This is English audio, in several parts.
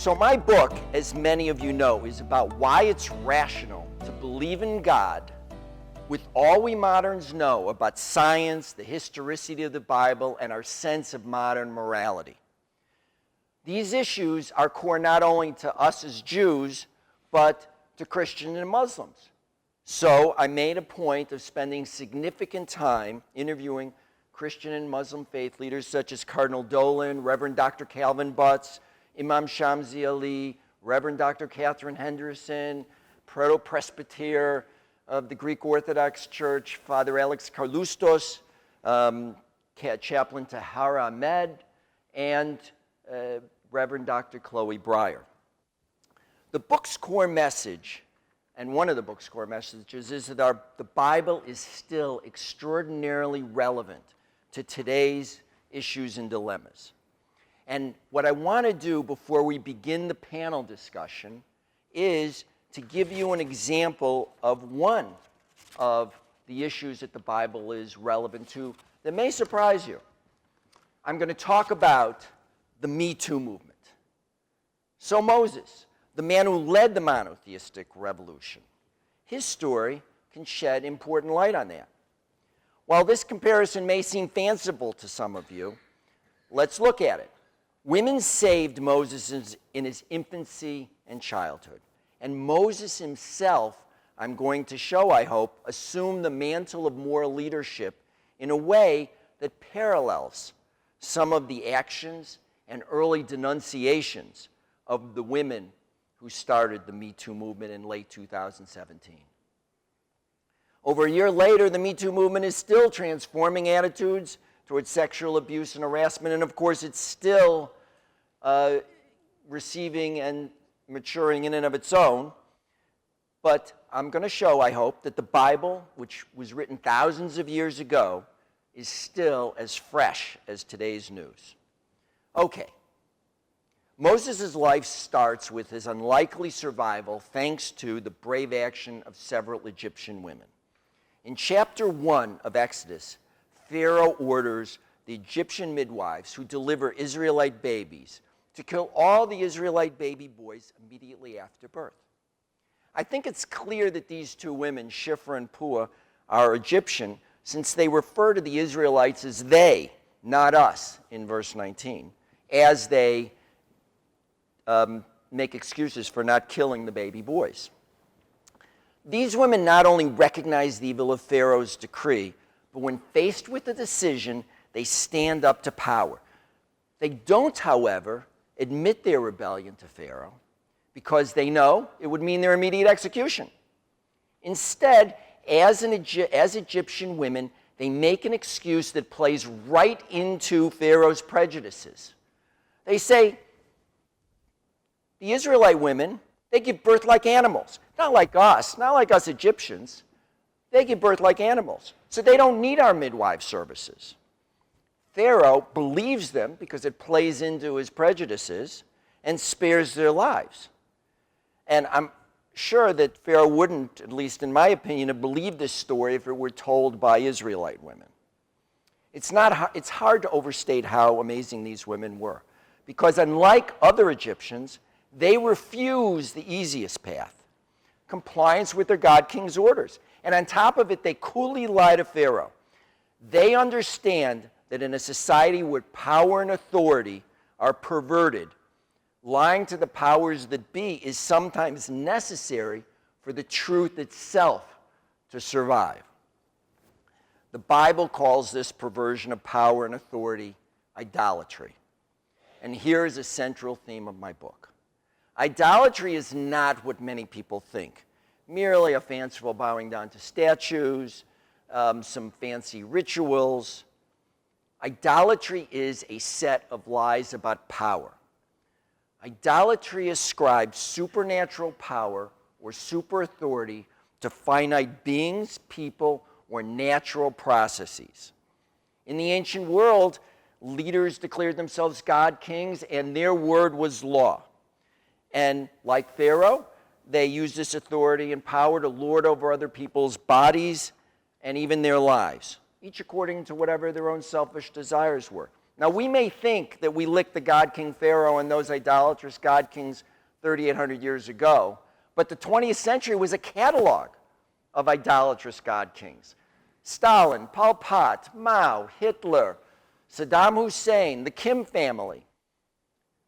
So my book, as many of you know, is about why it's rational to believe in God with all we moderns know about science, the historicity of the Bible, and our sense of modern morality. These issues are core not only to us as Jews, but to Christians and Muslims. So I made a point of spending significant time interviewing Christian and Muslim faith leaders such as Cardinal Dolan, Reverend Dr. Calvin Butts, Imam Shamsi Ali, Reverend Dr. Catherine Henderson, Proto-Presbyter of the Greek Orthodox Church, Father Alex Karlustos, Chaplain Tahara Ahmed, and Reverend Dr. Chloe Breyer. The book's core message, and one of the book's core messages, is that the Bible is still extraordinarily relevant to today's issues and dilemmas. And what I want to do before we begin the panel discussion is to give you an example of one of the issues that the Bible is relevant to that may surprise you. I'm going to talk about the Me Too movement. So Moses, the man who led the monotheistic revolution, his story can shed important light on that. While this comparison may seem fanciful to some of you, let's look at it. Women saved Moses in his infancy and childhood. And Moses himself, I'm going to show, I hope, assumed the mantle of moral leadership in a way that parallels some of the actions and early denunciations of the women who started the Me Too movement in late 2017. Over a year later, the Me Too movement is still transforming attitudes towards sexual abuse and harassment, and of course it's still receiving and maturing in and of its own. But I'm going to show, I hope, that the Bible, which was written thousands of years ago, is still as fresh as today's news. Okay. Moses' life starts with his unlikely survival thanks to the brave action of several Egyptian women. In chapter 1 of Exodus, Pharaoh orders the Egyptian midwives who deliver Israelite babies to kill all the Israelite baby boys immediately after birth. I think it's clear that these two women, Shiphrah and Puah, are Egyptian since they refer to the Israelites as they, not us, in verse 19, as they make excuses for not killing the baby boys. These women not only recognize the evil of Pharaoh's decree, but when faced with a decision, they stand up to power. They don't, however, admit their rebellion to Pharaoh because they know it would mean their immediate execution. Instead, as Egyptian women, they make an excuse that plays right into Pharaoh's prejudices. They say, the Israelite women, they give birth like animals. Not like us Egyptians. They give birth like animals. So they don't need our midwife services. Pharaoh believes them because it plays into his prejudices and spares their lives. And I'm sure that Pharaoh wouldn't, at least in my opinion, have believed this story if it were told by Israelite women. It's hard to overstate how amazing these women were, because unlike other Egyptians, they refuse the easiest path, compliance with their God King's orders. And on top of it, they coolly lie to Pharaoh. They understand that in a society where power and authority are perverted, lying to the powers that be is sometimes necessary for the truth itself to survive. The Bible calls this perversion of power and authority idolatry. And here is a central theme of my book. Idolatry is not what many people think, merely a fanciful bowing down to statues, some fancy rituals. Idolatry is a set of lies about power. Idolatry ascribes supernatural power or super authority to finite beings, people, or natural processes. In the ancient world, leaders declared themselves God kings, and their word was law. And like Pharaoh, they used this authority and power to lord over other people's bodies and even their lives, each according to whatever their own selfish desires were. Now, we may think that we licked the God King Pharaoh and those idolatrous God Kings 3,800 years ago, but the 20th century was a catalog of idolatrous God Kings. Stalin, Pol Pot, Mao, Hitler, Saddam Hussein, the Kim family.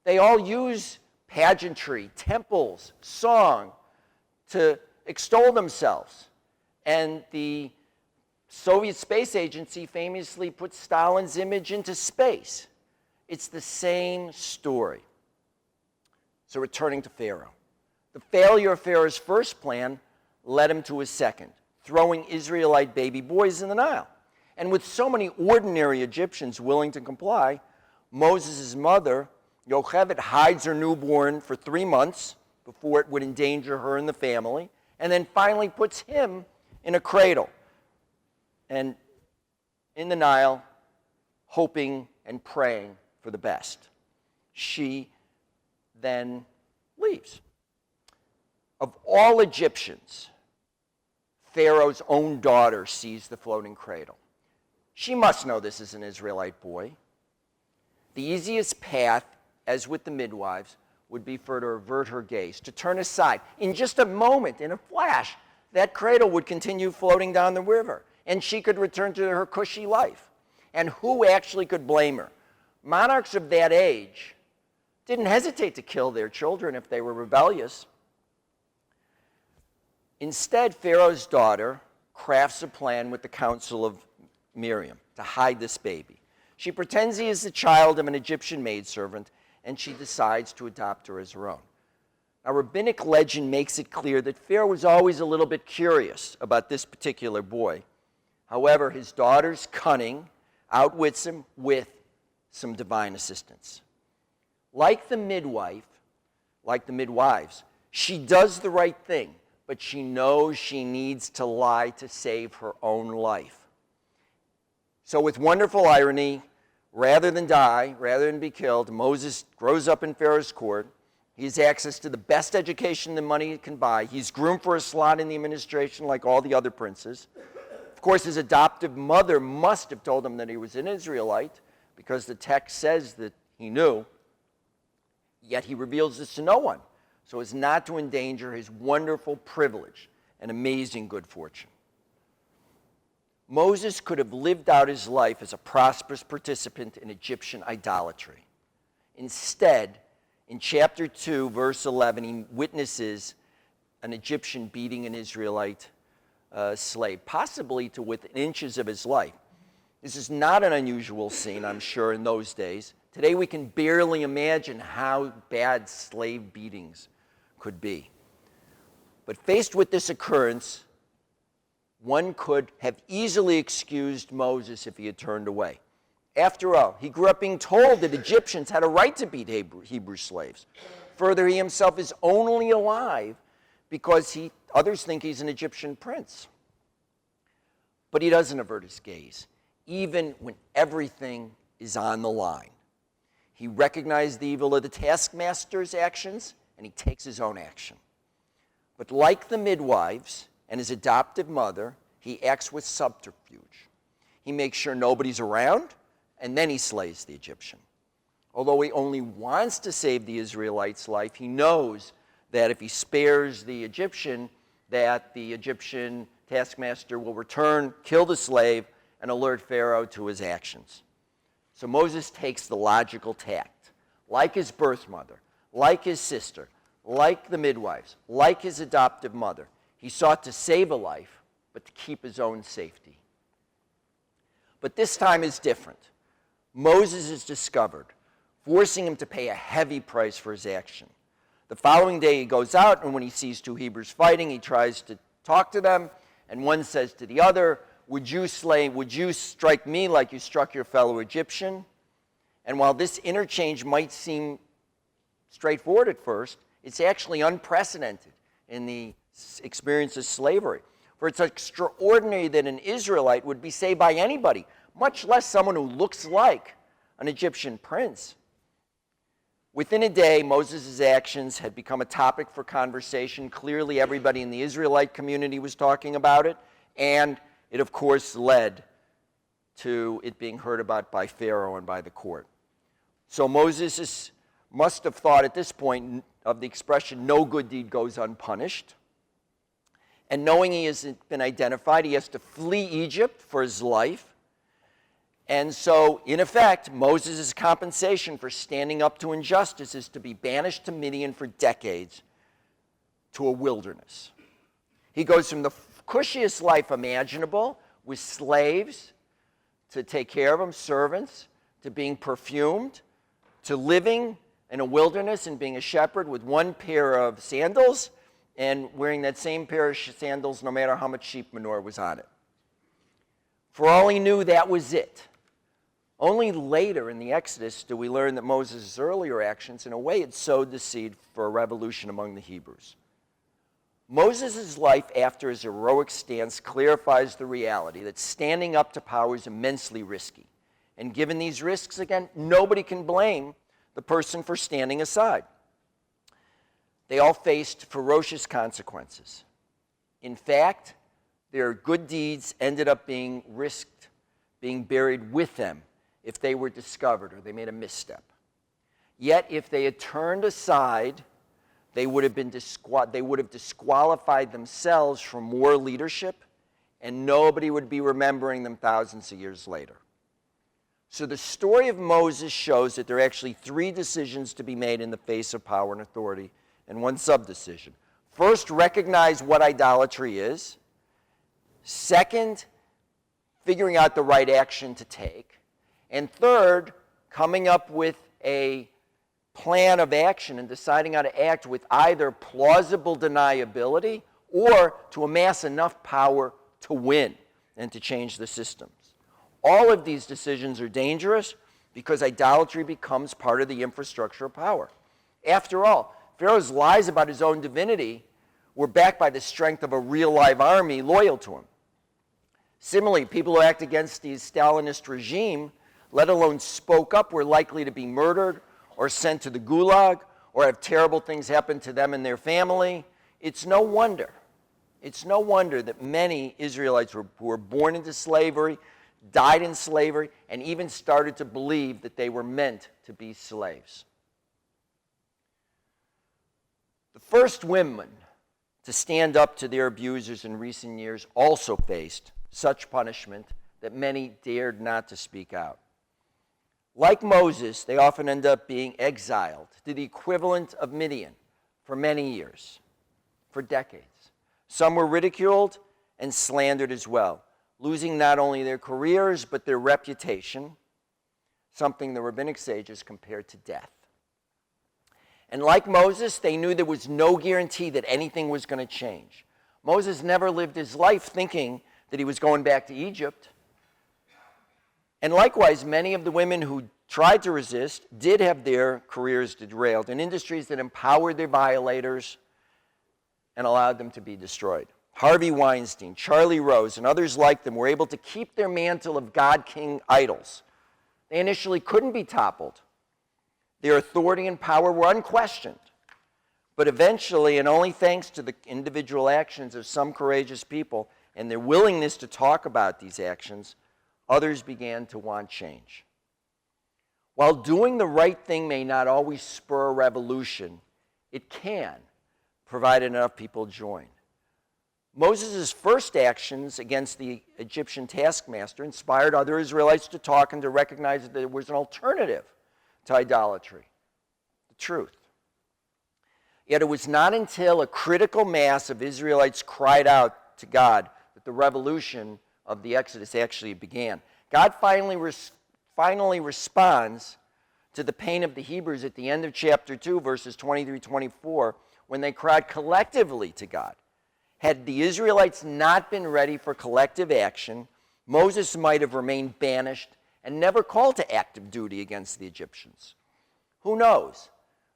They all use pageantry, temples, song to extol themselves. And the Soviet Space Agency famously put Stalin's image into space. It's the same story. So returning to Pharaoh. The failure of Pharaoh's first plan led him to his second, throwing Israelite baby boys in the Nile. And with so many ordinary Egyptians willing to comply, Moses' mother, Yocheved, hides her newborn for 3 months before it would endanger her and the family, and then finally puts him in a cradle and in the Nile, hoping and praying for the best. She then leaves. Of all Egyptians, Pharaoh's own daughter sees the floating cradle. She must know this is an Israelite boy. The easiest path, as with the midwives, would be for her to avert her gaze, to turn aside. In just a moment, in a flash, that cradle would continue floating down the river, and she could return to her cushy life. And who actually could blame her? Monarchs of that age didn't hesitate to kill their children if they were rebellious. Instead, Pharaoh's daughter crafts a plan with the counsel of Miriam to hide this baby. She pretends he is the child of an Egyptian maidservant, and she decides to adopt her as her own. Now, rabbinic legend makes it clear that Pharaoh was always a little bit curious about this particular boy. However, his daughter's cunning outwits him with some divine assistance. Like the midwives, she does the right thing, but she knows she needs to lie to save her own life. So with wonderful irony, rather than die, rather than be killed, Moses grows up in Pharaoh's court. He has access to the best education that money can buy. He's groomed for a slot in the administration like all the other princes. Of course, his adoptive mother must have told him that he was an Israelite, because the text says that he knew. Yet he reveals this to no one, so as not to endanger his wonderful privilege and amazing good fortune. Moses could have lived out his life as a prosperous participant in Egyptian idolatry. Instead, in chapter 2, verse 11, he witnesses an Egyptian beating an Israelite slave, possibly to within inches of his life. This is not an unusual scene, I'm sure, in those days. Today we can barely imagine how bad slave beatings could be. But faced with this occurrence, one could have easily excused Moses if he had turned away. After all, he grew up being told that Egyptians had a right to beat Hebrew slaves. Further, he himself is only alive because others think he's an Egyptian prince. But he doesn't avert his gaze, even when everything is on the line. He recognized the evil of the taskmaster's actions, and he takes his own action. But like the midwives and his adoptive mother, he acts with subterfuge. He makes sure nobody's around, and then he slays the Egyptian. Although he only wants to save the Israelite's life, he knows that if he spares the Egyptian, that the Egyptian taskmaster will return, kill the slave, and alert Pharaoh to his actions. So Moses takes the logical tact. Like his birth mother, like his sister, like the midwives, like his adoptive mother, he sought to save a life, but to keep his own safety. But this time is different. Moses is discovered, forcing him to pay a heavy price for his action. The following day he goes out, and when he sees two Hebrews fighting, he tries to talk to them, and one says to the other, would you strike me like you struck your fellow Egyptian? And while this interchange might seem straightforward at first, it's actually unprecedented in the experience of slavery. For it's extraordinary that an Israelite would be saved by anybody, much less someone who looks like an Egyptian prince. Within a day, Moses' actions had become a topic for conversation. Clearly, everybody in the Israelite community was talking about it, and it, of course, led to it being heard about by Pharaoh and by the court. So Moses must have thought at this point of the expression, no good deed goes unpunished. And knowing he has been identified, he has to flee Egypt for his life. And so, in effect, Moses' compensation for standing up to injustice is to be banished to Midian for decades to a wilderness. He goes from the cushiest life imaginable with slaves to take care of them, servants, to being perfumed, to living in a wilderness and being a shepherd with one pair of sandals and wearing that same pair of sandals no matter how much sheep manure was on it. For all he knew, that was it. Only later in the Exodus do we learn that Moses' earlier actions, in a way, had sowed the seed for a revolution among the Hebrews. Moses' life after his heroic stance clarifies the reality that standing up to power is immensely risky. And given these risks, again, nobody can blame the person for standing aside. They all faced ferocious consequences. In fact, their good deeds ended up being risked, being buried with them if they were discovered or they made a misstep. Yet, if they had turned aside, they would have disqualified themselves from more leadership, and nobody would be remembering them thousands of years later. So the story of Moses shows that there are actually three decisions to be made in the face of power and authority, and one sub-decision. First, recognize what idolatry is. Second, figuring out the right action to take. And third, coming up with a plan of action and deciding how to act with either plausible deniability or to amass enough power to win and to change the systems. All of these decisions are dangerous because idolatry becomes part of the infrastructure of power. After all, Pharaoh's lies about his own divinity were backed by the strength of a real live army loyal to him. Similarly, people who act against the Stalinist regime, let alone spoke up, were likely to be murdered or sent to the gulag or have terrible things happen to them and their family. It's no wonder that many Israelites who were born into slavery, died in slavery, and even started to believe that they were meant to be slaves. The first women to stand up to their abusers in recent years also faced such punishment that many dared not to speak out. Like Moses, they often end up being exiled to the equivalent of Midian for many years, for decades. Some were ridiculed and slandered as well, losing not only their careers but their reputation, something the rabbinic sages compared to death. And like Moses, they knew there was no guarantee that anything was going to change. Moses never lived his life thinking that he was going back to Egypt. And likewise, many of the women who tried to resist did have their careers derailed in industries that empowered their violators and allowed them to be destroyed. Harvey Weinstein, Charlie Rose, and others like them were able to keep their mantle of God-king idols. They initially couldn't be toppled. Their authority and power were unquestioned. But eventually, and only thanks to the individual actions of some courageous people and their willingness to talk about these actions, others began to want change. While doing the right thing may not always spur a revolution, it can, provided enough people join. Moses' first actions against the Egyptian taskmaster inspired other Israelites to talk and to recognize that there was an alternative to idolatry, the truth. Yet it was not until a critical mass of Israelites cried out to God that the revolution of the Exodus actually began. God finally responds to the pain of the Hebrews at the end of chapter 2, verses 23-24, when they cried collectively to God. Had the Israelites not been ready for collective action, Moses might have remained banished and never called to active duty against the Egyptians. Who knows?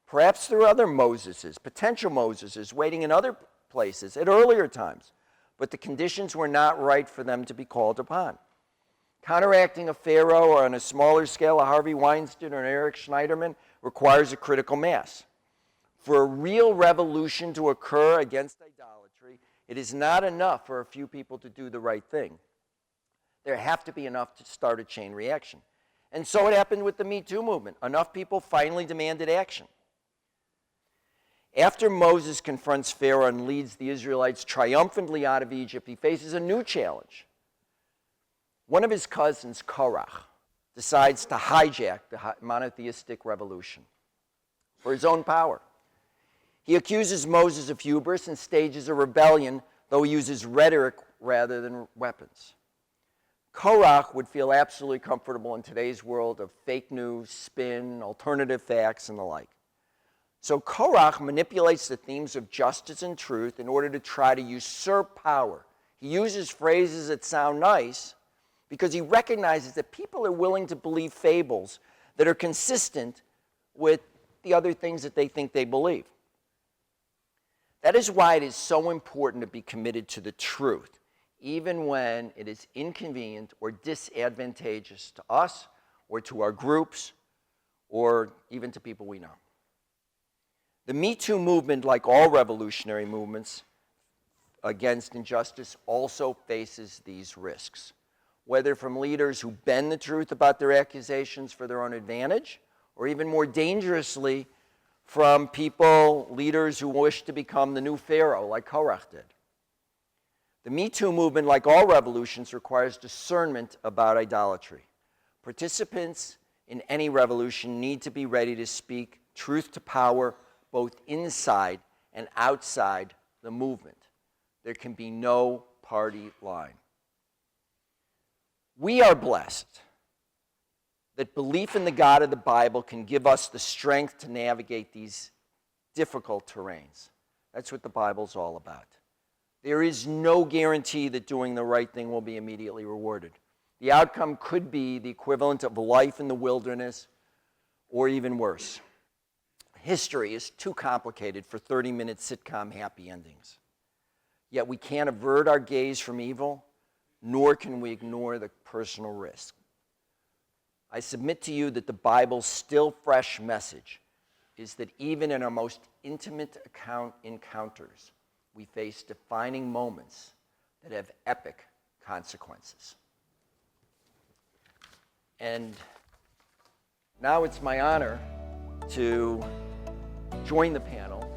Perhaps there are other Moseses, potential Moseses, waiting in other places at earlier times, but the conditions were not right for them to be called upon. Counteracting a Pharaoh, or on a smaller scale, a Harvey Weinstein or an Eric Schneiderman, requires a critical mass. For a real revolution to occur against idolatry, it is not enough for a few people to do the right thing. There have to be enough to start a chain reaction. And so it happened with the Me Too movement. Enough people finally demanded action. After Moses confronts Pharaoh and leads the Israelites triumphantly out of Egypt, he faces a new challenge. One of his cousins, Korach, decides to hijack the monotheistic revolution for his own power. He accuses Moses of hubris and stages a rebellion, though he uses rhetoric rather than weapons. Korach would feel absolutely comfortable in today's world of fake news, spin, alternative facts, and the like. So Korach manipulates the themes of justice and truth in order to try to usurp power. He uses phrases that sound nice because he recognizes that people are willing to believe fables that are consistent with the other things that they think they believe. That is why it is so important to be committed to the truth, even when it is inconvenient or disadvantageous to us or to our groups or even to people we know. The Me Too movement, like all revolutionary movements against injustice, also faces these risks, whether from leaders who bend the truth about their accusations for their own advantage, or even more dangerously, from people, leaders who wish to become the new Pharaoh, like Korach did. The Me Too movement, like all revolutions, requires discernment about idolatry. Participants in any revolution need to be ready to speak truth to power both inside and outside the movement. There can be no party line. We are blessed that belief in the God of the Bible can give us the strength to navigate these difficult terrains. That's what the Bible's all about. There is no guarantee that doing the right thing will be immediately rewarded. The outcome could be the equivalent of life in the wilderness, or even worse. History is too complicated for 30-minute sitcom happy endings. Yet we can't avert our gaze from evil, nor can we ignore the personal risk. I submit to you that the Bible's still fresh message is that even in our most intimate encounters, we face defining moments that have epic consequences. And now it's my honor to join the panel,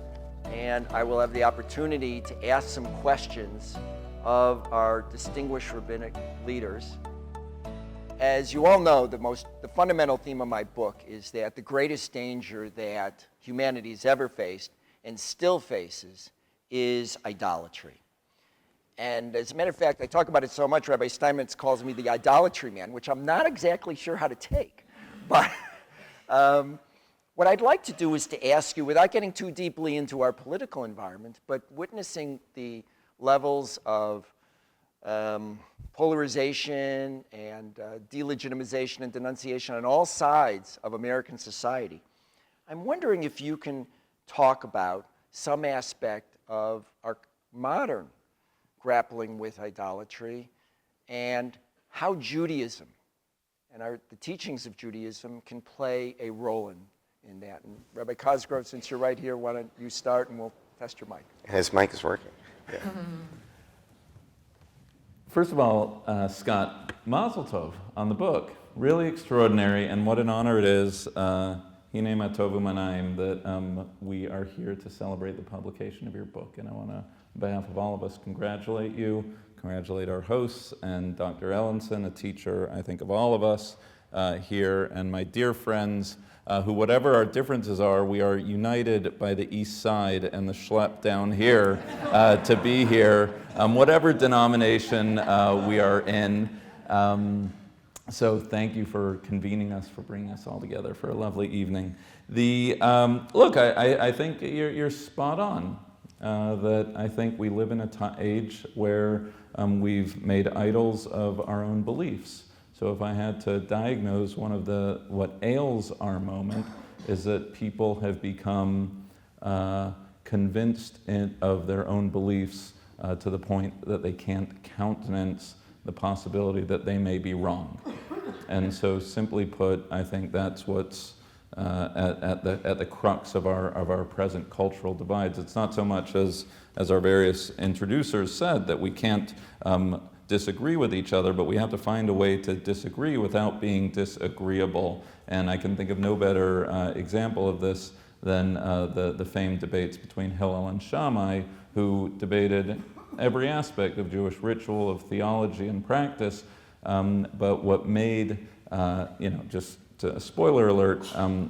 and I will have the opportunity to ask some questions of our distinguished rabbinic leaders. As you all know, the fundamental theme of my book is that the greatest danger that humanity has ever faced and still faces is idolatry. And as a matter of fact, I talk about it so much, Rabbi Steinmetz calls me the idolatry man, which I'm not exactly sure how to take. But what I'd like to do is to ask you, without getting too deeply into our political environment, but witnessing the levels of polarization and delegitimization and denunciation on all sides of American society, I'm wondering if you can talk about some aspect of our modern grappling with idolatry and how Judaism and the teachings of Judaism can play a role in that. And Rabbi Cosgrove, since you're right here, why don't you start and we'll test your mic. His mic is working. Yeah. First of all, Scott, Mazel Tov on the book. Really extraordinary, and what an honor it is, Hine Ma Tovu Manayim, that we are here to celebrate the publication of your book. And I want to, on behalf of all of us, congratulate you, congratulate our hosts, and Dr. Ellenson, a teacher, I think, of all of us here, and my dear friends, who, whatever our differences are, we are united by the East Side and the schlep down here to be here, whatever denomination we are in. So thank you for convening us, for bringing us all together for a lovely evening. Look, I think you're spot on, that I think we live in an age where we've made idols of our own beliefs. So if I had to diagnose what ails our moment is that people have become convinced of their own beliefs to the point that they can't countenance the possibility that they may be wrong. And so simply put, I think that's what's at the crux of our present cultural divides. It's not so much as our various introducers said, that we can't disagree with each other, but we have to find a way to disagree without being disagreeable. And I can think of no better example of this than the famed debates between Hillel and Shammai, who debated every aspect of Jewish ritual, of theology and practice. But what made, just a spoiler alert,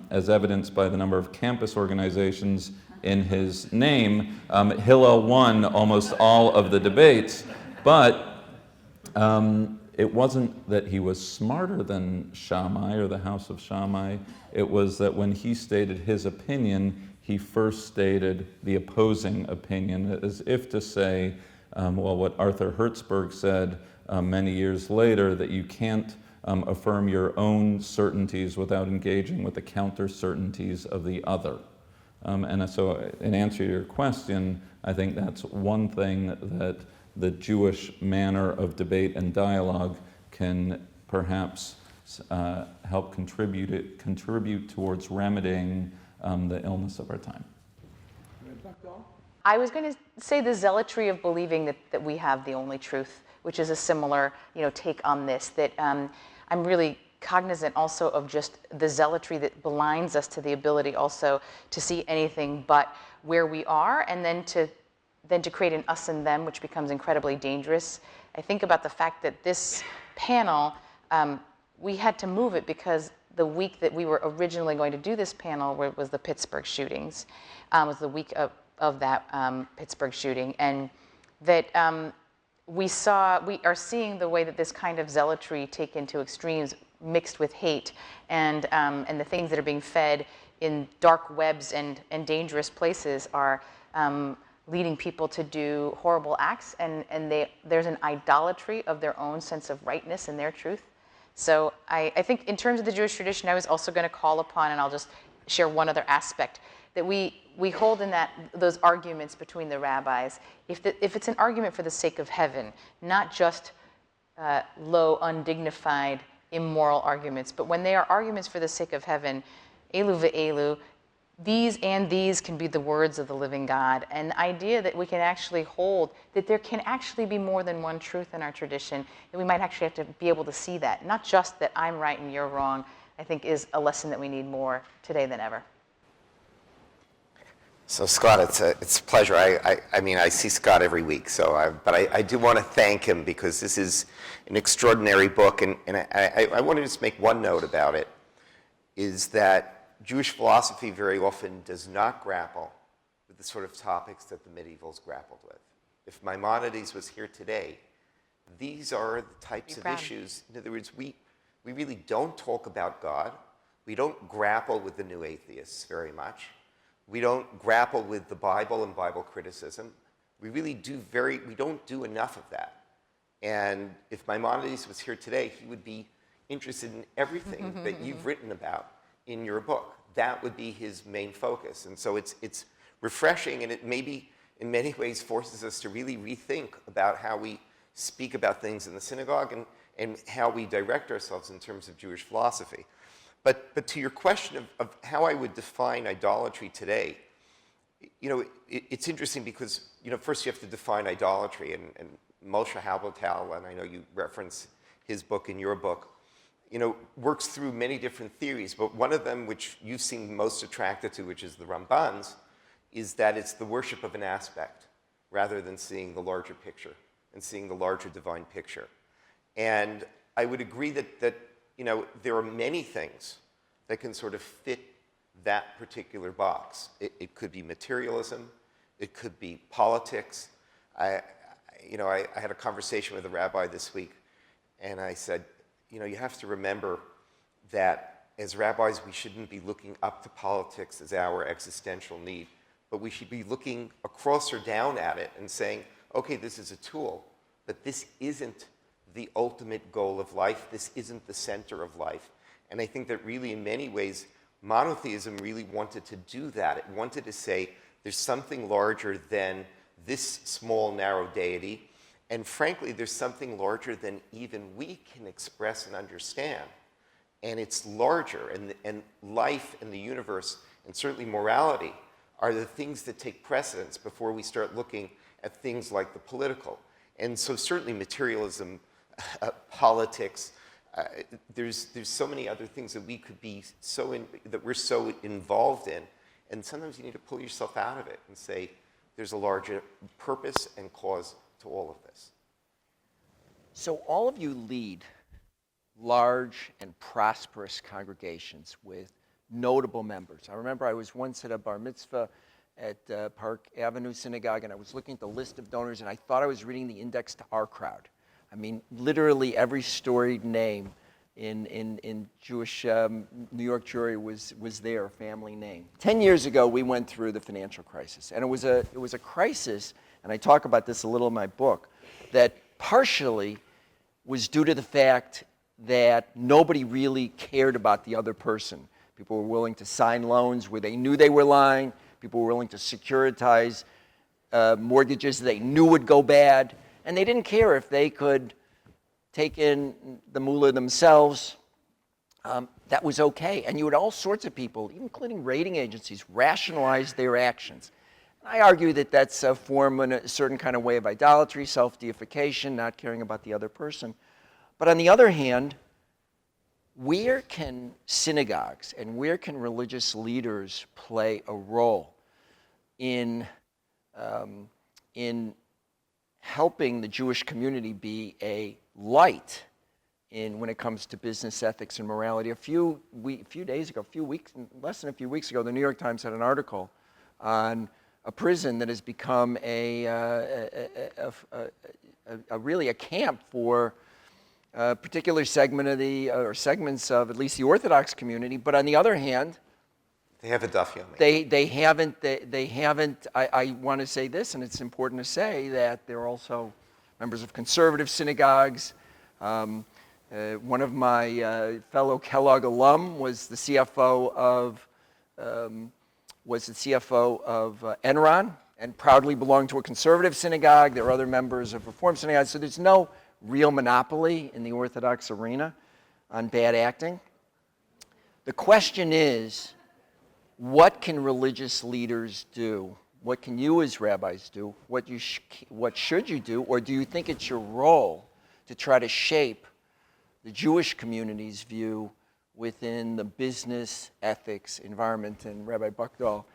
as evidenced by the number of campus organizations in his name, Hillel won almost all of the debates. But it wasn't that he was smarter than Shammai or the house of Shammai. It was that when he stated his opinion, he first stated the opposing opinion, as if to say, what Arthur Hertzberg said many years later, that you can't affirm your own certainties without engaging with the counter-certainties of the other. And so in answer to your question, I think that's one thing that the Jewish manner of debate and dialogue can perhaps help contribute towards remedying the illness of our time. I was going to say the zealotry of believing that we have the only truth, which is a similar take on this, that I'm really cognizant also of just the zealotry that blinds us to the ability also to see anything but where we are, and then to create an us and them, which becomes incredibly dangerous. I think about the fact that this panel, we had to move it because the week that we were originally going to do this panel was the Pittsburgh shootings, was the week of that Pittsburgh shooting, and that we are seeing the way that this kind of zealotry taken to extremes mixed with hate and the things that are being fed in dark webs and dangerous places are leading people to do horrible acts, and there's an idolatry of their own sense of rightness and their truth. So I think in terms of the Jewish tradition, I was also going to call upon, and I'll just share one other aspect, that we hold in those arguments between the rabbis, if it's an argument for the sake of heaven, not just low, undignified, immoral arguments, but when they are arguments for the sake of heaven, elu ve'elu, these and these can be the words of the living God. And the idea that we can actually hold that there can actually be more than one truth in our tradition, and we might actually have to be able to see that, not just that I'm right and you're wrong, I think is a lesson that we need more today than ever. So Scott, it's a pleasure. I mean, I see Scott every week, but I do want to thank him because this is an extraordinary book, and I want to just make one note about it, is that Jewish philosophy very often does not grapple with the sort of topics that the medievals grappled with. If Maimonides was here today, these are the types of issues. In other words, we really don't talk about God. We don't grapple with the new atheists very much. We don't grapple with the Bible and Bible criticism. We really we don't do enough of that. And if Maimonides was here today, he would be interested in everything that you've written about in your book. That would be his main focus. And so it's refreshing, and it maybe in many ways forces us to really rethink about how we speak about things in the synagogue and how we direct ourselves in terms of Jewish philosophy. But to your question of how I would define idolatry today, it's interesting because, first you have to define idolatry, and Moshe Buchdahl, and I know you reference his book in your book, works through many different theories, but one of them which you seem most attracted to, which is the Ramban's, is that it's the worship of an aspect rather than seeing the larger picture and seeing the larger divine picture. And I would agree that there are many things that can sort of fit that particular box. It could be materialism, it could be politics. I had a conversation with a rabbi this week, and I said, you have to remember that as rabbis, we shouldn't be looking up to politics as our existential need, but we should be looking across or down at it and saying, okay, this is a tool, but this isn't the ultimate goal of life. This isn't the center of life. And I think that really, in many ways, monotheism really wanted to do that. It wanted to say, there's something larger than this small, narrow deity. And frankly, there's something larger than even we can express and understand. And it's larger, and life and the universe, and certainly morality, are the things that take precedence before we start looking at things like the political. And so certainly materialism, politics, there's so many other things that we could be that we're so involved in. And sometimes you need to pull yourself out of it and say, there's a larger purpose and cause to all of this. So all of you lead large and prosperous congregations with notable members. I remember I was once at a bar mitzvah at Park Avenue Synagogue, and I was looking at the list of donors, and I thought I was reading the index to our crowd. I mean, literally every storied name in Jewish New York Jewry was their family name. 10 years ago, we went through the financial crisis, and it was a crisis, and I talk about this a little in my book, that partially was due to the fact that nobody really cared about the other person. People were willing to sign loans where they knew they were lying. People were willing to securitize mortgages they knew would go bad, and they didn't care if they could take in the moolah themselves. That was okay. And you had all sorts of people, including rating agencies, rationalize their actions. I argue that that's a form in a certain kind of way of idolatry, self-deification, not caring about the other person. But on the other hand, where can synagogues and where can religious leaders play a role in helping the Jewish community be a light when it comes to business ethics and morality? Less than a few weeks ago, the New York Times had an article on a prison that has become really a camp for a particular segment of or segments of at least the Orthodox community. But on the other hand, they have a Daf Yomi. They haven't. I want to say this, and it's important to say that they're also members of conservative synagogues. One of my fellow Kellogg alum was the CFO of Enron, and proudly belonged to a conservative synagogue. There are other members of Reform synagogues, so there's no real monopoly in the Orthodox arena on bad acting. The question is, what can religious leaders do? What can you as rabbis do? What should you do? Or do you think it's your role to try to shape the Jewish community's view within the business ethics environment? And Rabbi Buchdahl,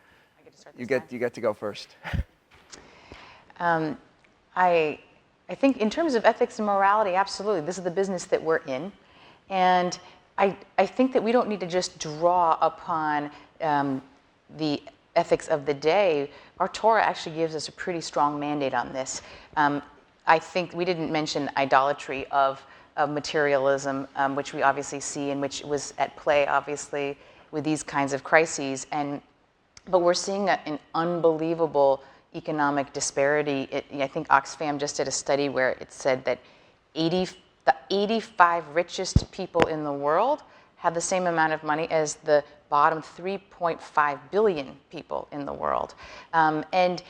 you get to go first. I think in terms of ethics and morality, absolutely, this is the business that we're in. And I think that we don't need to just draw upon the ethics of the day. Our Torah actually gives us a pretty strong mandate on this. I think we didn't mention idolatry of materialism, which we obviously see and which was at play, obviously, with these kinds of crises. But we're seeing an unbelievable economic disparity. I think Oxfam just did a study where it said that the 85 richest people in the world have the same amount of money as the bottom 3.5 billion people in the world. And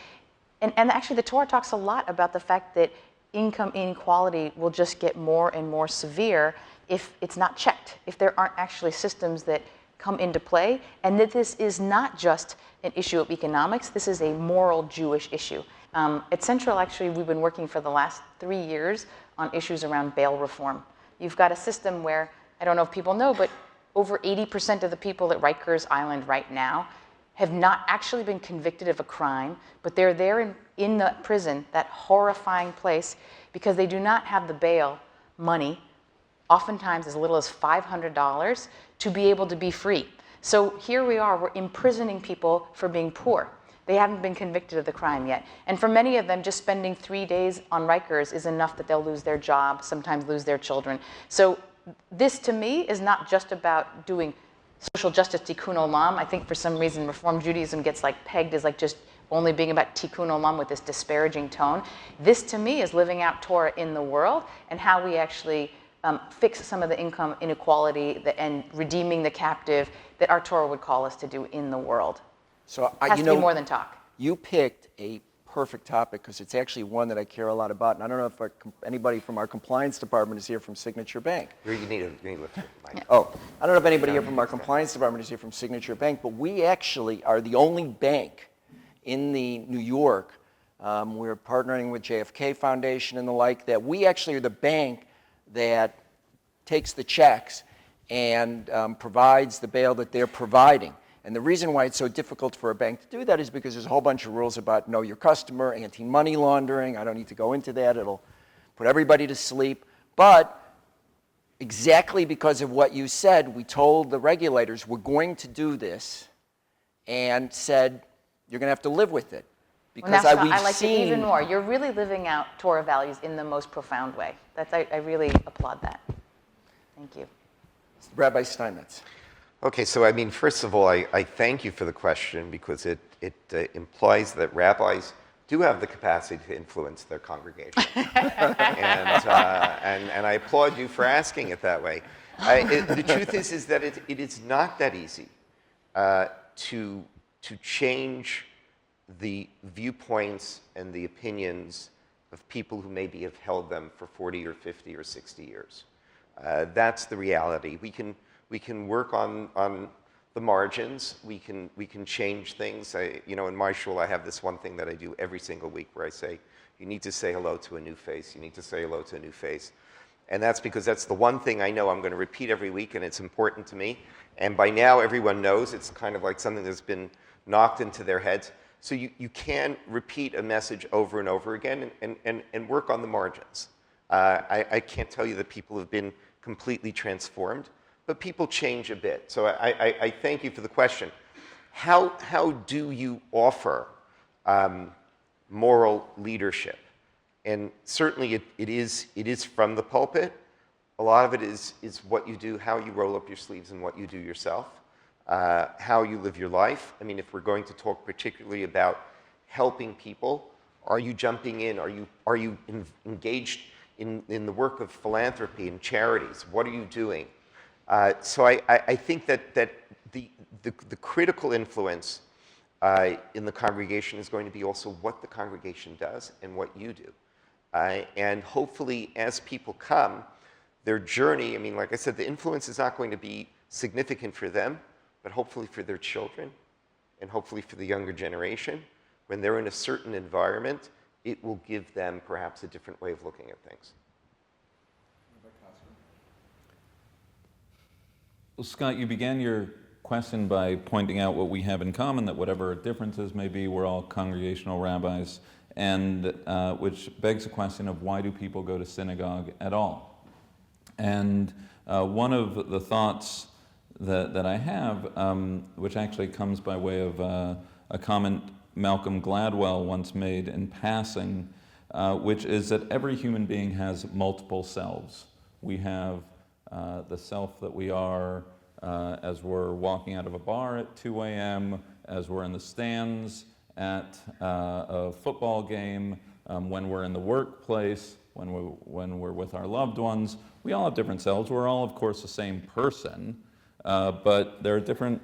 actually the Torah talks a lot about the fact that income inequality will just get more and more severe if it's not checked, if there aren't actually systems that come into play, and that this is not just an issue of economics, this is a moral Jewish issue. At Central, actually, we've been working for the last 3 years on issues around bail reform. You've got a system where, I don't know if people know, but over 80% of the people at Rikers Island right now have not actually been convicted of a crime, but they're there in the prison, that horrifying place, because they do not have the bail money, oftentimes as little as $500, to be able to be free. So here we are, we're imprisoning people for being poor. They haven't been convicted of the crime yet. And for many of them, just spending 3 days on Rikers is enough that they'll lose their job, sometimes lose their children. So this, to me, is not just about doing social justice, tikkun olam. I think for some reason Reform Judaism gets pegged as just only being about tikkun olam with this disparaging tone. This, to me, is living out Torah in the world and how we actually fix some of the income inequality and redeeming the captive that our Torah would call us to do in the world. So it has to be more than talk. You picked a perfect topic because it's actually one that I care a lot about. And I don't know if anybody from our compliance department is here from Signature Bank. You need to lift it. Oh, I don't know if anybody here from our compliance department is here from Signature Bank, but we actually are the only bank in the New York We're partnering with JFK Foundation and the like, that we actually are the bank that takes the checks and provides the bail that they're providing. And the reason why it's so difficult for a bank to do that is because there's a whole bunch of rules about know your customer, anti-money laundering. I don't need to go into that. It'll put everybody to sleep. But exactly because of what you said, we told the regulators we're going to do this and said you're going to have to live with it. Well, now, Scott, I like it even more. You're really living out Torah values in the most profound way. I really applaud that. Thank you. Rabbi Steinmetz. Okay, so I mean, first of all, I thank you for the question because it implies that rabbis do have the capacity to influence their congregation. and I applaud you for asking it that way. The truth is that it is not that easy to change the viewpoints and the opinions of people who maybe have held them for 40 or 50 or 60 years. That's the reality. We can work on the margins. We can change things. In my shul, I have this one thing that I do every single week where I say, you need to say hello to a new face. You need to say hello to a new face. And that's because that's the one thing I know I'm going to repeat every week, and it's important to me. And by now, everyone knows. It's kind of like something that's been knocked into their heads. So you can repeat a message over and over again and work on the margins. I can't tell you that people have been completely transformed, but people change a bit. So I thank you for the question. How do you offer moral leadership? And certainly it is from the pulpit. A lot of it is what you do, how you roll up your sleeves, and what you do yourself. How you live your life. I mean, if we're going to talk particularly about helping people, are you jumping in? Are you engaged in the work of philanthropy and charities? What are you doing? So I think that the critical influence in the congregation is going to be also what the congregation does and what you do. And hopefully, as people come, their journey, I mean, like I said, the influence is not going to be significant for them, but hopefully for their children and hopefully for the younger generation. When they're in a certain environment, it will give them perhaps a different way of looking at things. Well, Scott, you began your question by pointing out what we have in common, that whatever differences may be, we're all congregational rabbis, and which begs the question of why do people go to synagogue at all? And one of the thoughts that I have, which actually comes by way of a comment Malcolm Gladwell once made in passing, which is that every human being has multiple selves. We have the self that we are as we're walking out of a bar at 2 a.m., as we're in the stands at a football game, when we're in the workplace, when we're with our loved ones. We all have different selves. We're all, of course, the same person, but there are different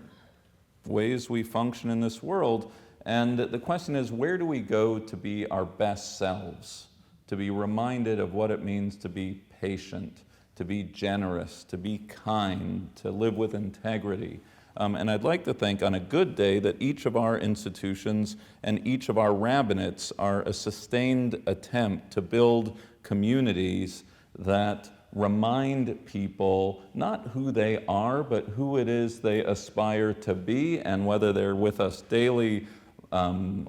ways we function in this world. And the question is, where do we go to be our best selves, to be reminded of what it means to be patient, to be generous, to be kind, to live with integrity? And I'd like to think on a good day that each of our institutions and each of our rabbinates are a sustained attempt to build communities that remind people not who they are, but who it is they aspire to be, and whether they're with us daily,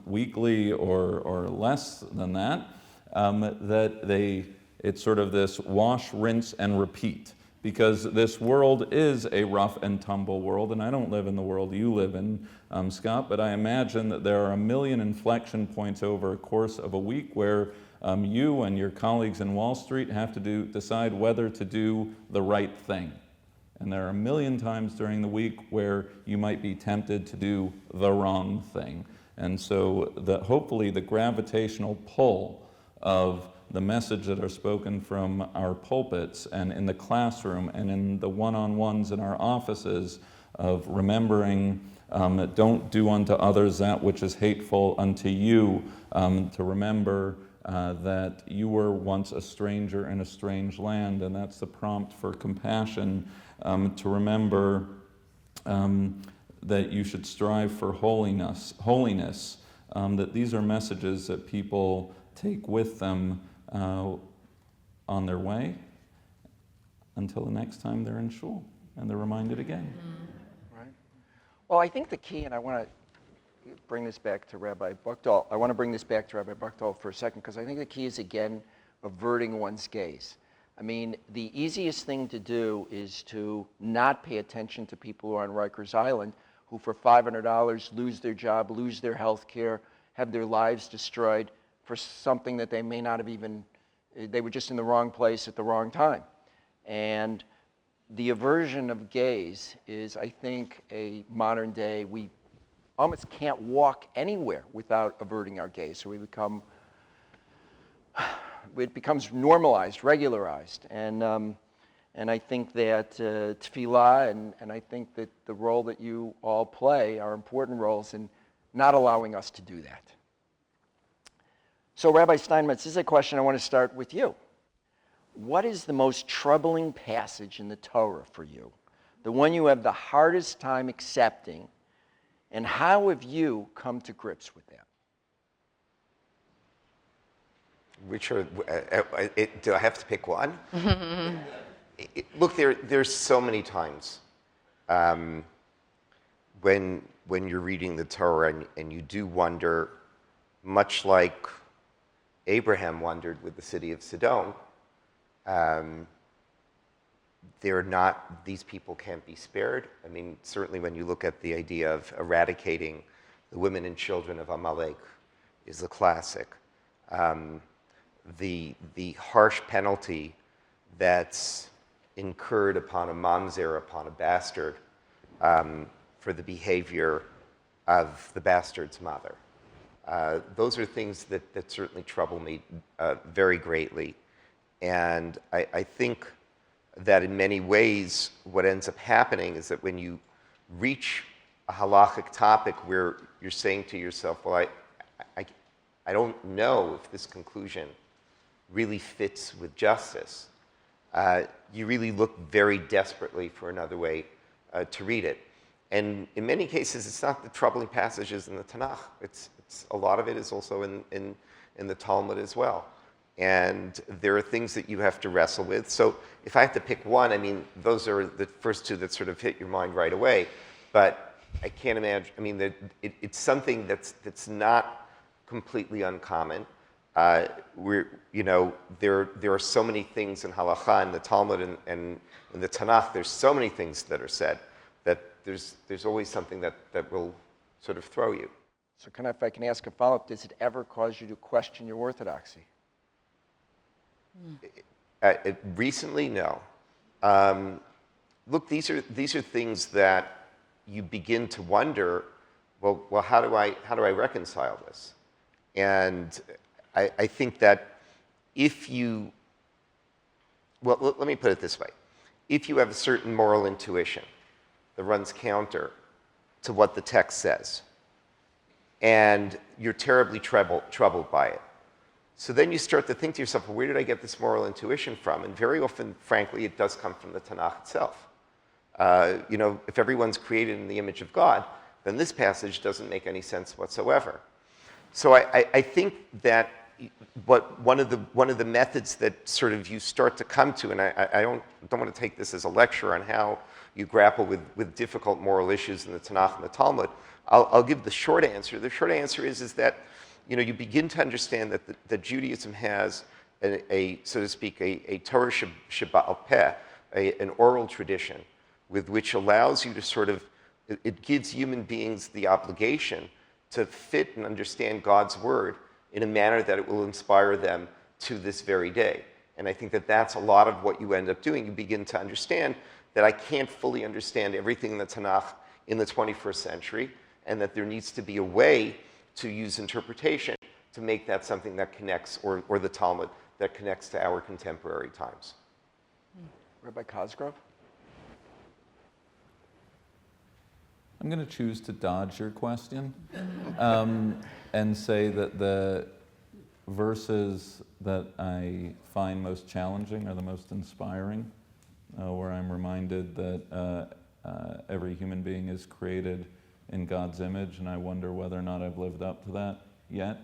weekly, or less than that, it's sort of this wash, rinse, and repeat. Because this world is a rough and tumble world, and I don't live in the world you live in, Scott, but I imagine that there are a million inflection points over a course of a week where you and your colleagues in Wall Street have to decide whether to do the right thing. And there are a million times during the week where you might be tempted to do the wrong thing. And so hopefully the gravitational pull of the message that are spoken from our pulpits and in the classroom and in the one-on-ones in our offices of remembering don't do unto others that which is hateful unto you, to remember that you were once a stranger in a strange land, and that's the prompt for compassion, to remember that you should strive for holiness, that these are messages that people take with them on their way until the next time they're in shul and they're reminded again. Right. Well, I think the key, and I want to bring this back to Rabbi Buchdahl. I want to bring this back to Rabbi Buchdahl for a second, because I think the key is, again, averting one's gaze. I mean, the easiest thing to do is to not pay attention to people who are on Rikers Island, who for $500 lose their job, lose their health care, have their lives destroyed for something that they may not have even, they were just in the wrong place at the wrong time. And the aversion of gaze is, I think, a modern day, we almost can't walk anywhere without averting our gaze. So it becomes normalized, regularized. And I think that tefillah and I think that the role that you all play are important roles in not allowing us to do that. So Rabbi Steinmetz, this is a question I want to start with you. What is the most troubling passage in the Torah for you? The one you have the hardest time accepting, and how have you come to grips with that? Which are, do I have to pick one? Look, there's so many times when you're reading the Torah and you do wonder, much like Abraham wondered with the city of Sodom, these people can't be spared. I mean, certainly when you look at the idea of eradicating the women and children of Amalek is a classic. The harsh penalty that's incurred upon a mamzer, upon a bastard, for the behavior of the bastard's mother. Those are things that certainly trouble me very greatly. And I think that in many ways, what ends up happening is that when you reach a halachic topic where you're saying to yourself, well, I don't know if this conclusion really fits with justice, you really look very desperately for another way to read it. And in many cases, it's not the troubling passages in the Tanakh. It's a lot of it is also in the Talmud as well. And there are things that you have to wrestle with. So if I have to pick one, I mean, those are the first two that sort of hit your mind right away. But I can't imagine, I mean, it's something that's not completely uncommon. There are so many things in halakha, in the Talmud, and in the Tanakh, there's so many things that are said that there's always something that will sort of throw you. So if I can ask a follow-up, does it ever cause you to question your orthodoxy? Recently, no. Look, these are things that you begin to wonder. Well, how do I reconcile this? And I think that if you, let me put it this way: if you have a certain moral intuition that runs counter to what the text says, and you're terribly troubled by it, so then you start to think to yourself, well, where did I get this moral intuition from? And very often, frankly, it does come from the Tanakh itself. If everyone's created in the image of God, then this passage doesn't make any sense whatsoever. So I think that one of the methods that sort of you start to come to, and I don't want to take this as a lecture on how you grapple with difficult moral issues in the Tanakh and the Talmud. I'll give the short answer. The short answer is that you begin to understand that Judaism has so to speak, a Torah sheba'al peh, an oral tradition, with which allows you to sort of, it gives human beings the obligation to fit and understand God's word in a manner that it will inspire them to this very day. And I think that that's a lot of what you end up doing. You begin to understand that I can't fully understand everything in the Tanakh in the 21st century, and that there needs to be a way to use interpretation to make that something that connects, or the Talmud, that connects to our contemporary times. Rabbi Cosgrove? I'm going to choose to dodge your question and say that the verses that I find most challenging are the most inspiring, where I'm reminded that every human being is created in God's image, and I wonder whether or not I've lived up to that yet.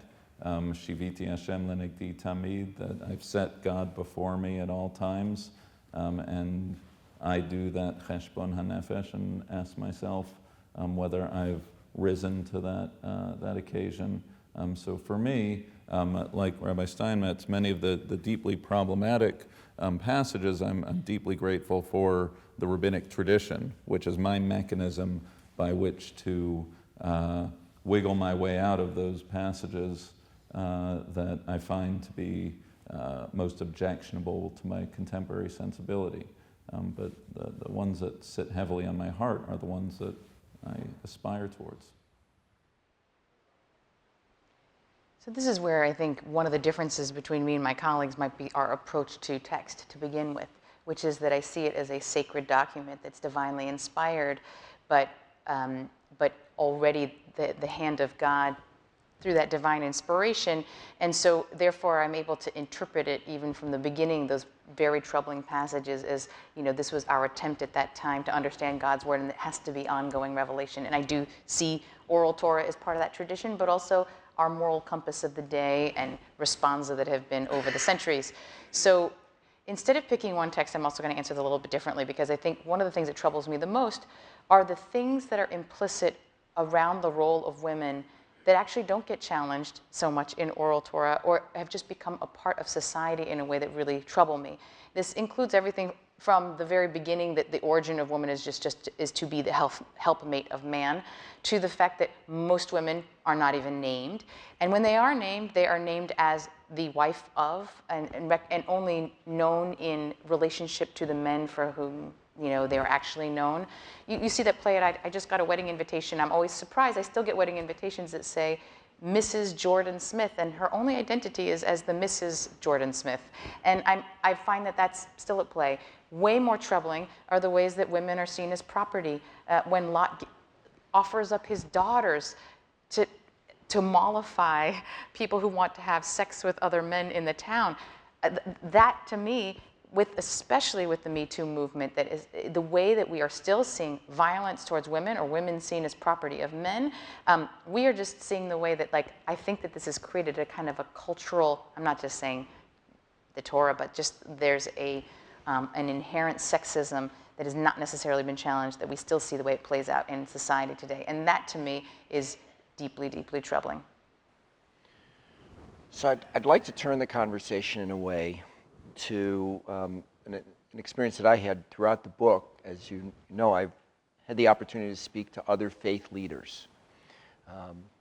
Shiviti Hashem lenegdi tamid, that I've set God before me at all times, and I do that cheshbon hanefesh and ask myself whether I've risen to that occasion. So for me, like Rabbi Steinmetz, many of the deeply problematic passages, I'm deeply grateful for the rabbinic tradition, which is my mechanism by which to wiggle my way out of those passages that I find to be most objectionable to my contemporary sensibility. But the ones that sit heavily on my heart are the ones that I aspire towards. So this is where I think one of the differences between me and my colleagues might be our approach to text to begin with, which is that I see it as a sacred document that's divinely inspired, but already the hand of God through that divine inspiration. And so therefore I'm able to interpret it even from the beginning, those very troubling passages, as, you know, this was our attempt at that time to understand God's word, and it has to be ongoing revelation. And I do see oral Torah as part of that tradition, but also our moral compass of the day and responsa that have been over the centuries. So instead of picking one text, I'm also going to answer it a little bit differently, because I think one of the things that troubles me the most are the things that are implicit around the role of women that actually don't get challenged so much in oral Torah, or have just become a part of society in a way that really trouble me. This includes everything from the very beginning, that the origin of woman is is to be the helpmate of man, to the fact that most women are not even named. And when they are named as the wife of, and only known in relationship to the men for whom, you know, they are actually known. You see that play at, I just got a wedding invitation. I'm always surprised. I still get wedding invitations that say Mrs. Jordan Smith, and her only identity is as the Mrs. Jordan Smith. And I find that that's still at play. Way more troubling are the ways that women are seen as property. When Lot offers up his daughters to mollify people who want to have sex with other men in the town. That, to me, especially with the Me Too movement, that is the way that we are still seeing violence towards women, or women seen as property of men. We are just seeing the way that, like, I think that this has created a kind of a cultural, I'm not just saying the Torah, but just there's an inherent sexism that has not necessarily been challenged, that we still see the way it plays out in society today. And that, to me, is deeply, deeply troubling. So I'd like to turn the conversation in a way to an experience that I had throughout the book. As you know, I've had the opportunity to speak to other faith leaders,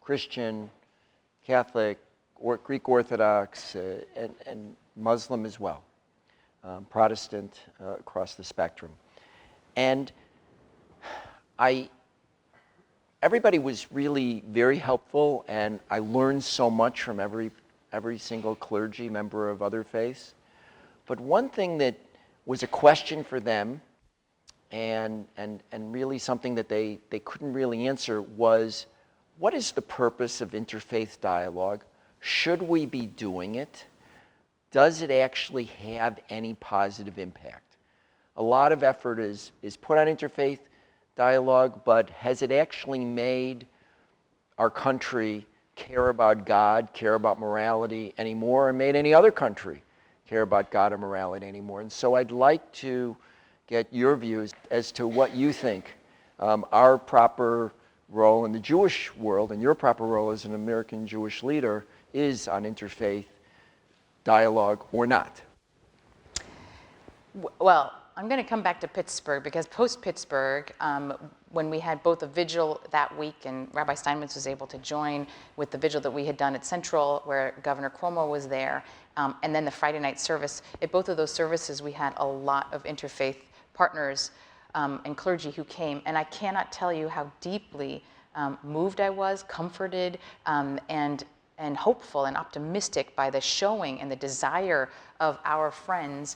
Christian, Catholic, or Greek Orthodox, and Muslim as well, Protestant, across the spectrum. And everybody was really very helpful, and I learned so much from every single clergy member of other faiths. But one thing that was a question for them, and really something that they couldn't really answer, was, what is the purpose of interfaith dialogue? Should we be doing it? Does it actually have any positive impact? A lot of effort is put on interfaith dialogue, but has it actually made our country care about God, care about morality anymore, or made any other country care about God or morality anymore? And so I'd like to get your views as to what you think our proper role in the Jewish world, and your proper role as an American Jewish leader, is on interfaith dialogue or not. Well, I'm going to come back to Pittsburgh, because post-Pittsburgh, when we had both a vigil that week, and Rabbi Steinmetz was able to join with the vigil that we had done at Central, where Governor Cuomo was there, and then the Friday night service. At both of those services, we had a lot of interfaith partners and clergy who came, and I cannot tell you how deeply moved I was, comforted, and hopeful and optimistic by the showing and the desire of our friends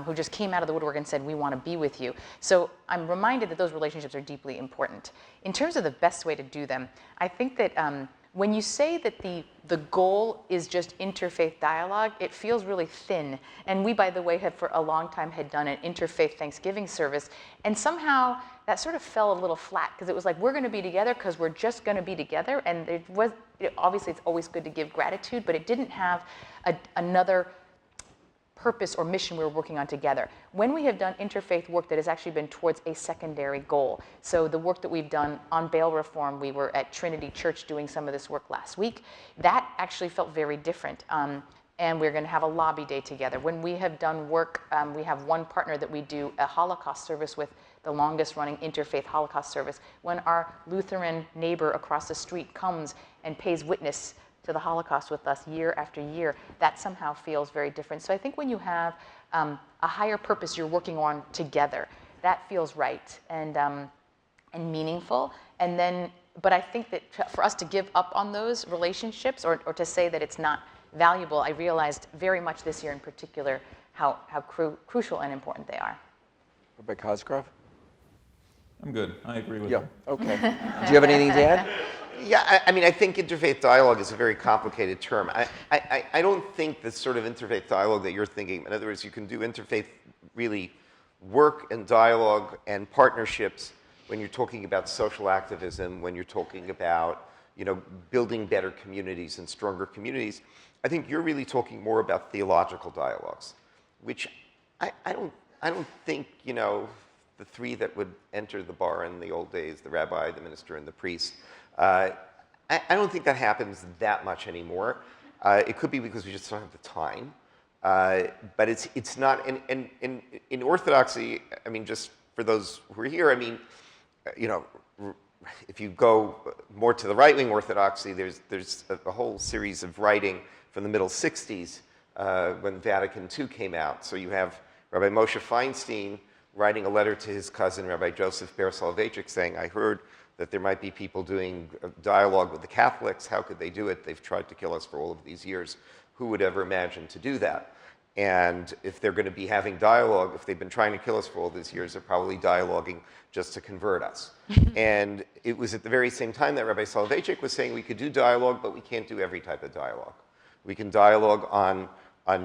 who just came out of the woodwork and said, we want to be with you. So I'm reminded that those relationships are deeply important. In terms of the best way to do them, I think that When you say that the goal is just interfaith dialogue, it feels really thin. And we, by the way, for a long time had done an interfaith Thanksgiving service, and somehow that sort of fell a little flat, because it was like, we're going to be together because we're just going to be together. And obviously it's always good to give gratitude, but it didn't have another purpose or mission we were working on together. When we have done interfaith work that has actually been towards a secondary goal, so the work that we've done on bail reform, we were at Trinity Church doing some of this work last week, that actually felt very different. And we're going to have a lobby day together. When we have done work, we have one partner that we do a Holocaust service with, the longest running interfaith Holocaust service. When our Lutheran neighbor across the street comes and pays witness to the Holocaust with us year after year, that somehow feels very different. So I think when you have a higher purpose you're working on together, that feels right and meaningful. And then, but I think that for us to give up on those relationships or to say that it's not valuable, I realized very much this year in particular how crucial and important they are. Rabbi Cosgrove? I'm good. I agree with Yeah, her. okay. Do you have anything to add? Yeah, I mean, I think interfaith dialogue is a very complicated term. I don't think the sort of interfaith dialogue that you're thinking, in other words, you can do interfaith really work and dialogue and partnerships when you're talking about social activism, when you're talking about, building better communities and stronger communities. I think you're really talking more about theological dialogues, which I don't think, the three that would enter the bar in the old days, the rabbi, the minister, and the priest, I don't think that happens that much anymore. It could be because we just don't have the time. But it's not, in Orthodoxy, I mean, just for those who are here, I mean, if you go more to the right-wing Orthodoxy, there's a whole series of writing from the middle 60s when Vatican II came out. So you have Rabbi Moshe Feinstein writing a letter to his cousin, Rabbi Joseph Ber Soloveitchik, saying, I heard that there might be people doing a dialogue with the Catholics. How could they do it? They've tried to kill us for all of these years. Who would ever imagine to do that? And if they're going to be having dialogue, if they've been trying to kill us for all these years, they're probably dialoguing just to convert us. And it was at the very same time that Rabbi Soloveitchik was saying we could do dialogue, but we can't do every type of dialogue. We can dialogue on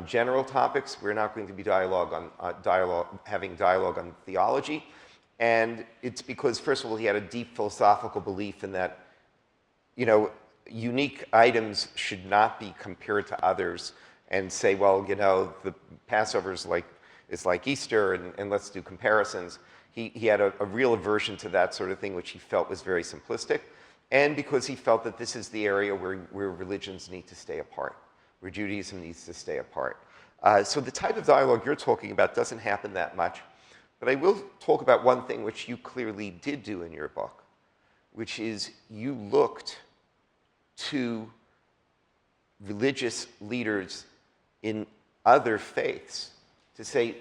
general topics. We're not going to be having dialogue on theology. And it's because, first of all, he had a deep philosophical belief in that, unique items should not be compared to others and say, well, the Passover is like Easter, and let's do comparisons. He had a real aversion to that sort of thing, which he felt was very simplistic, and because he felt that this is the area where religions need to stay apart, where Judaism needs to stay apart. So the type of dialogue you're talking about doesn't happen that much. But I will talk about one thing which you clearly did do in your book, which is you looked to religious leaders in other faiths to say,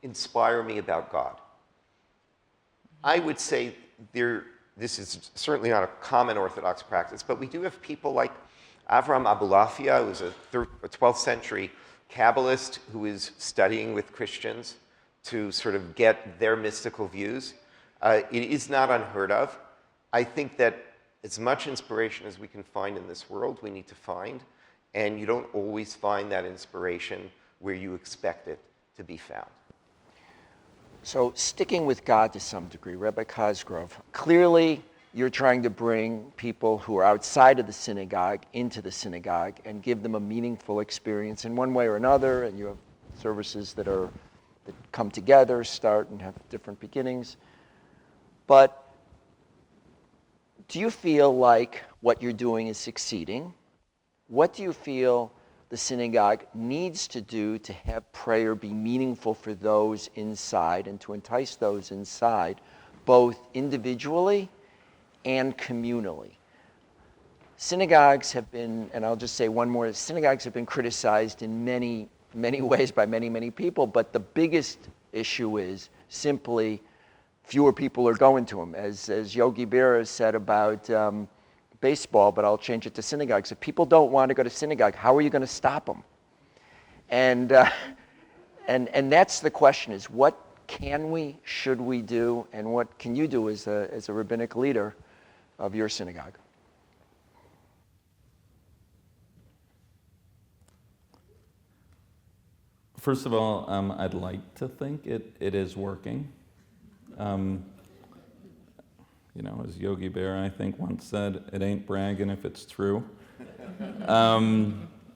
inspire me about God. I would say this is certainly not a common Orthodox practice, but we do have people like Avram Abulafia, who's a 12th century Kabbalist who is studying with Christians to sort of get their mystical views. It is not unheard of. I think that as much inspiration as we can find in this world, we need to find, and you don't always find that inspiration where you expect it to be found. So sticking with God to some degree, Rabbi Cosgrove, clearly you're trying to bring people who are outside of the synagogue into the synagogue and give them a meaningful experience in one way or another, and you have services that come together, start and have different beginnings. But do you feel like what you're doing is succeeding? What do you feel the synagogue needs to do to have prayer be meaningful for those inside and to entice those inside, both individually and communally? Synagogues have been, and I'll just say one more, synagogues have been criticized in many ways by many people, but the biggest issue is simply fewer people are going to them. As Yogi Berra said about baseball, but I'll change it to synagogues. If people don't want to go to synagogue, how are you going to stop them? And that's the question: is what should we do, and what can you do as a rabbinic leader of your synagogue? First of all, I'd like to think it is working. As Yogi Bear, I think, once said, it ain't bragging if it's true.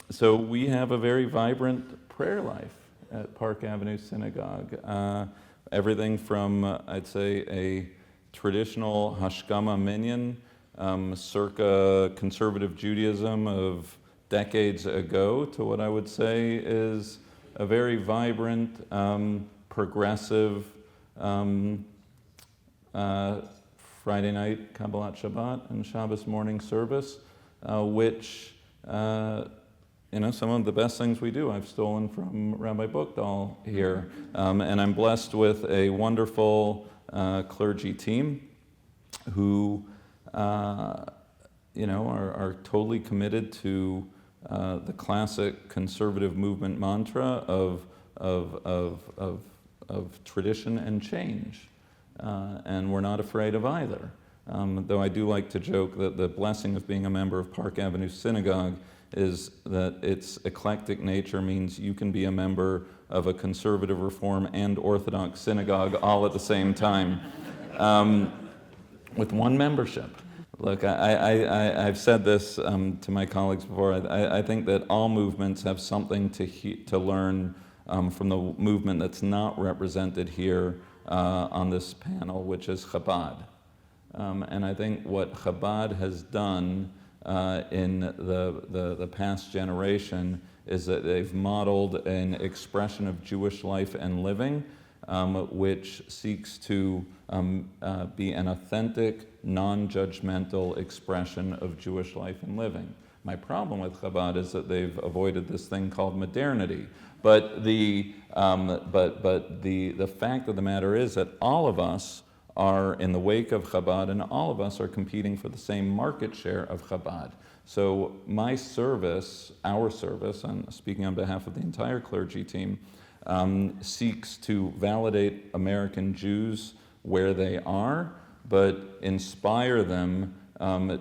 So we have a very vibrant prayer life at Park Avenue Synagogue. Everything from, I'd say, a traditional Hashkama minyan, circa conservative Judaism of decades ago, to what I would say is a very vibrant, progressive Friday night Kabbalat Shabbat and Shabbos morning service, which some of the best things we do I've stolen from Rabbi Buchdahl here. And I'm blessed with a wonderful clergy team who are totally committed to the classic conservative movement mantra of tradition and change. And we're not afraid of either. Though I do like to joke that the blessing of being a member of Park Avenue Synagogue is that its eclectic nature means you can be a member of a conservative, Reform, and Orthodox synagogue all at the same time, with one membership. Look, I've said this to my colleagues before. I think that all movements have something to learn from the movement that's not represented here on this panel, which is Chabad. And I think what Chabad has done in the past generation is that they've modeled an expression of Jewish life and living, which seeks to be an authentic, non-judgmental expression of Jewish life and living. My problem with Chabad is that they've avoided this thing called modernity. But the fact of the matter is that all of us are in the wake of Chabad, and all of us are competing for the same market share of Chabad. So my service, our service, and speaking on behalf of the entire clergy team, seeks to validate American Jews where they are, but inspire them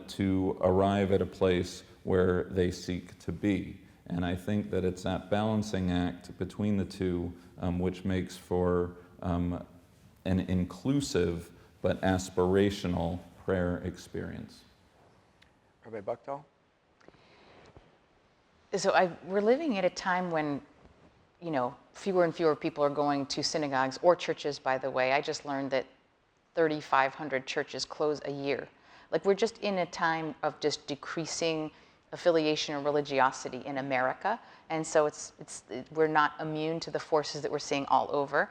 to arrive at a place where they seek to be. And I think that it's that balancing act between the two which makes for an inclusive but aspirational prayer experience. Rabbi Buchdahl? So we're living at a time when, fewer and fewer people are going to synagogues or churches, by the way. I just learned that 3,500 churches close a year. Like, we're just in a time of just decreasing affiliation and religiosity in America. And so we're not immune to the forces that we're seeing all over.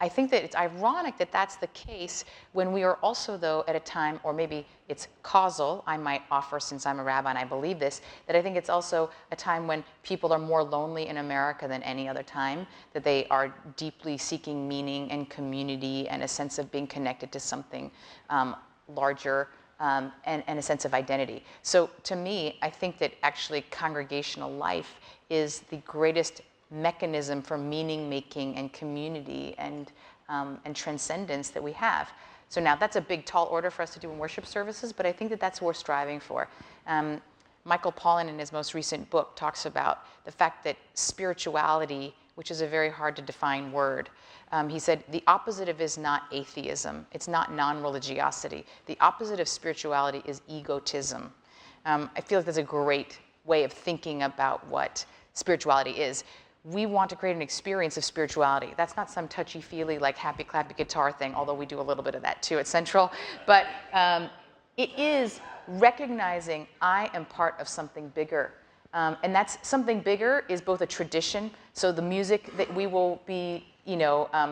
I think that it's ironic that that's the case when we are also, though, at a time, or maybe it's causal, I might offer, since I'm a rabbi and I believe this, that I think it's also a time when people are more lonely in America than any other time, that they are deeply seeking meaning and community and a sense of being connected to something larger, and a sense of identity. So to me, I think that actually congregational life is the greatest mechanism for meaning making and community and transcendence that we have. So now that's a big tall order for us to do in worship services, but I think that that's what we're striving for. Michael Pollan in his most recent book talks about the fact that spirituality, which is a very hard to define word, he said the opposite of is not atheism, it's not non-religiosity. The opposite of spirituality is egotism. I feel like that's a great way of thinking about what spirituality is. We want to create an experience of spirituality. That's not some touchy-feely, like happy clappy guitar thing, although we do a little bit of that too at Central. But it is recognizing I am part of something bigger. And that's something bigger is both a tradition. So the music that we will be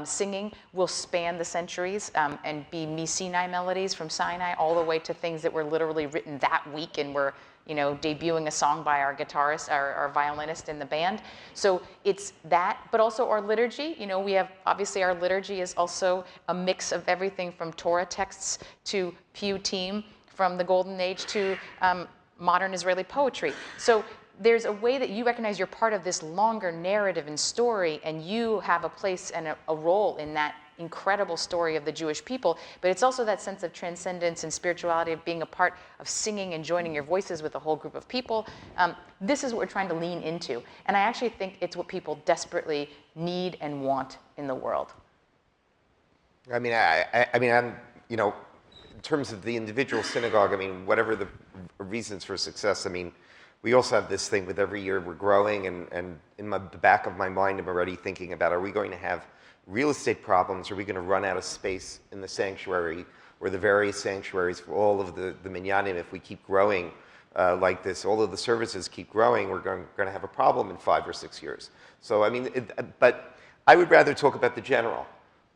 singing will span the centuries and be Sinai melodies from Sinai all the way to things that were literally written that week and were debuting a song by our guitarist, our violinist in the band. So it's that, but also our liturgy. We have, obviously our liturgy is also a mix of everything from Torah texts to piyutim, from the Golden Age to modern Israeli poetry. So there's a way that you recognize you're part of this longer narrative and story, and you have a place and a role in that incredible story of the Jewish people, but it's also that sense of transcendence and spirituality, of being a part of singing and joining your voices with a whole group of people. This is what we're trying to lean into. And I actually think it's what people desperately need and want in the world. I mean, I'm, you know, in terms of the individual synagogue, I mean, whatever the reasons for success, I mean, we also have this thing with every year we're growing, and in the back of my mind, I'm already thinking about, are we going to have real estate problems? Are we going to run out of space in the sanctuary or the various sanctuaries for all of the minyanim? If we keep growing like this, all of the services keep growing, we're going to have a problem in 5 or 6 years. So, I mean, but I would rather talk about the general,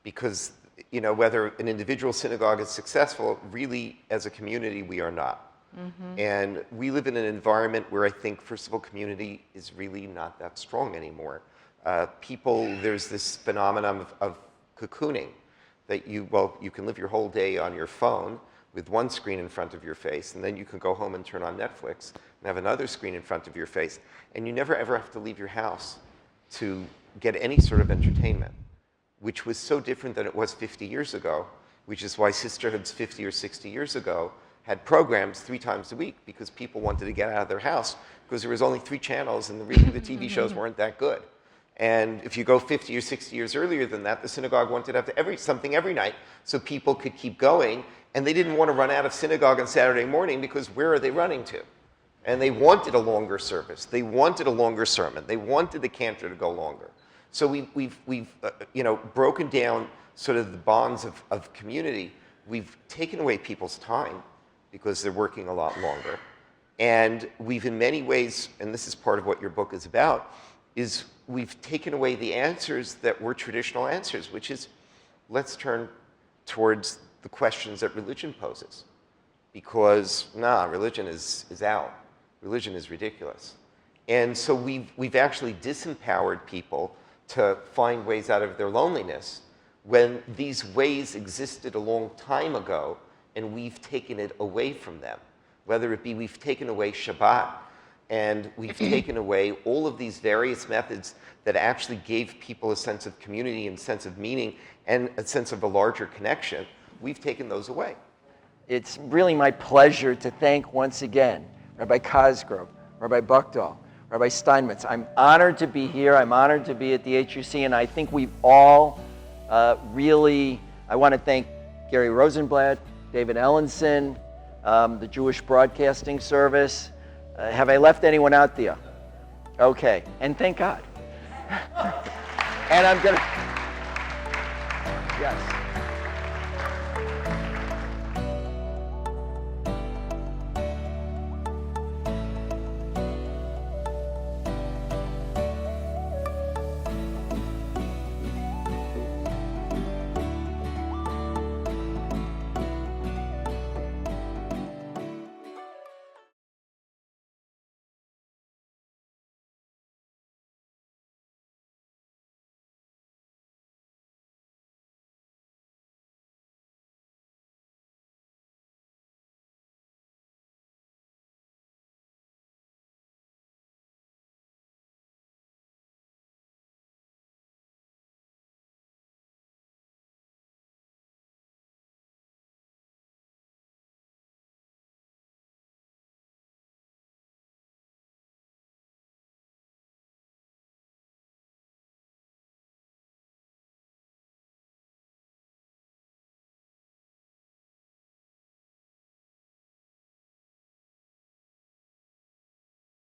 because, you know, whether an individual synagogue is successful, really, as a community, we are not. Mm-hmm. And we live in an environment where I think, first of all, community is really not that strong anymore. There's this phenomenon of cocooning, that you can live your whole day on your phone with one screen in front of your face, and then you can go home and turn on Netflix and have another screen in front of your face, and you never ever have to leave your house to get any sort of entertainment, which was so different than it was 50 years ago, which is why sisterhoods 50 or 60 years ago had programs 3 times a week, because people wanted to get out of their house because there was only 3 channels and the TV shows weren't that good. And if you go 50 or 60 years earlier than that, the synagogue wanted to have something every night so people could keep going, and they didn't want to run out of synagogue on Saturday morning, because where are they running to? And they wanted a longer service. They wanted a longer sermon. They wanted the cantor to go longer. So we've you know, broken down sort of the bonds of community. We've taken away people's time, because they're working a lot longer. And we've, in many ways, and this is part of what your book is about, is we've taken away the answers that were traditional answers, which is, let's turn towards the questions that religion poses. Because, religion is out. Religion is ridiculous. And so we've actually disempowered people to find ways out of their loneliness, when these ways existed a long time ago, and we've taken it away from them. Whether it be we've taken away Shabbat, and we've taken away all of these various methods that actually gave people a sense of community and sense of meaning and a sense of a larger connection, we've taken those away. It's really my pleasure to thank once again Rabbi Cosgrove, Rabbi Buchdahl, Rabbi Steinmetz. I'm honored to be here. I'm honored to be at the HUC, and I think we've all I want to thank Gary Rosenblatt, David Ellenson, the Jewish Broadcasting Service. Have I left anyone out there? Okay, and thank God. And I'm gonna, yes.